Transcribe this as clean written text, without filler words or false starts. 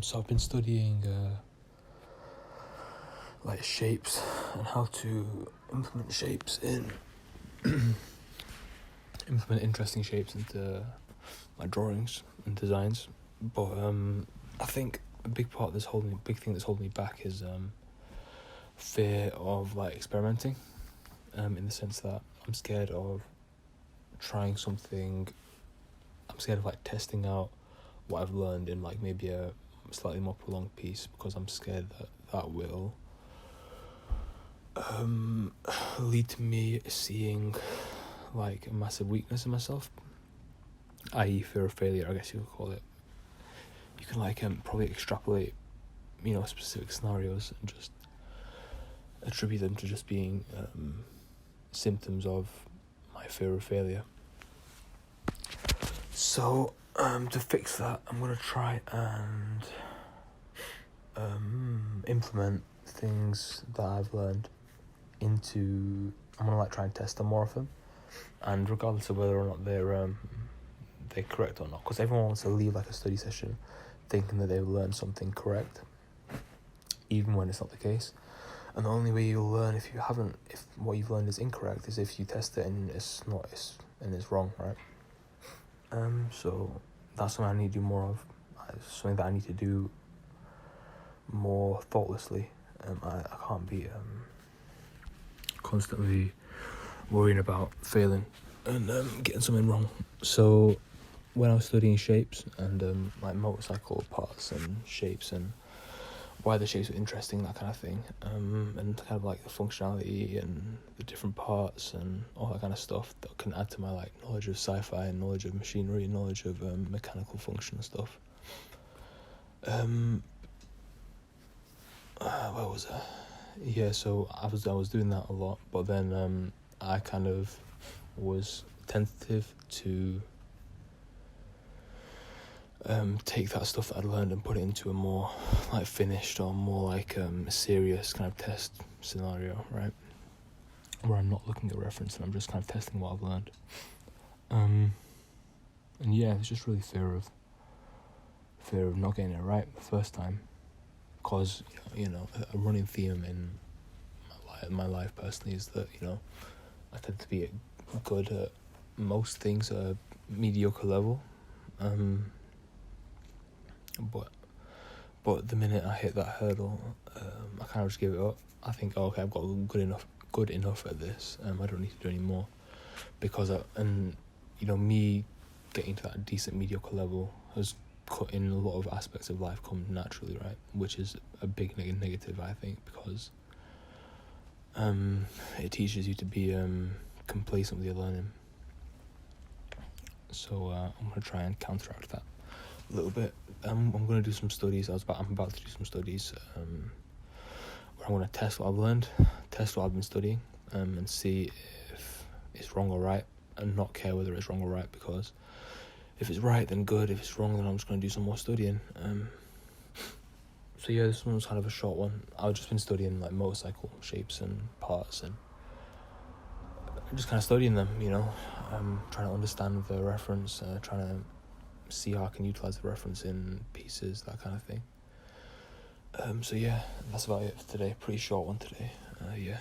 So I've been studying like shapes and how to implement shapes in implement interesting shapes into my drawings and designs. But I think a big thing that's holding me back is fear of like experimenting. In the sense that I'm scared of trying something. I'm scared of like testing out what I've learned in like maybe a slightly more prolonged piece, because I'm scared that will lead to me seeing like a massive weakness in myself, i.e. fear of failure, I guess you could call it. You can like probably extrapolate, specific scenarios and just attribute them to just being symptoms of my fear of failure. So to fix that, I'm gonna try and implement things that I've learned into. I'm gonna like try and test them more often, and regardless of whether or not they're correct or not, because everyone wants to leave like a study session thinking that they've learned something correct, even when it's not the case. And the only way you'll learn if what you've learned is incorrect is if you test it and it's wrong, right? So that's something I need to do more of. It's something that I need to do more thoughtlessly. I can't be constantly worrying about failing and getting something wrong. So when I was studying shapes and like motorcycle parts and shapes and why the shapes were interesting, that kind of thing, and kind of like the functionality and the different parts and all that kind of stuff that can add to my like knowledge of sci-fi and knowledge of machinery and knowledge of mechanical function and stuff. Where was I? Yeah, so I was doing that a lot, but then I kind of was tentative to take that stuff that I'd learned and put it into a more like finished or more like serious kind of test scenario, right? Where I'm not looking at reference and I'm just kind of testing what I've learned. And yeah, it's just really fear of not getting it right the first time, because a running theme in my life personally is that I tend to be good at most things at a mediocre level. But the minute I hit that hurdle, I kind of just give it up. I think, okay, I've got good enough at this. I don't need to do any more, because me getting to that decent mediocre level has cut in a lot of aspects of life come naturally, right? Which is a big negative, I think, because it teaches you to be complacent with your learning. So I'm gonna try and counteract that a little bit. I'm going to do some studies. I'm about to do some studies where I'm going to test what I've learned, test what I've been studying, and see if it's wrong or right, and not care whether it's wrong or right, because if it's right, then good. If it's wrong, then I'm just going to do some more studying. So yeah, this one was kind of a short one. I've just been studying like motorcycle shapes and parts, and just kind of studying them, trying to understand the reference, trying to see how I can utilise the reference in pieces, that kind of thing. So yeah, that's about it for today. Pretty short one today. Yeah.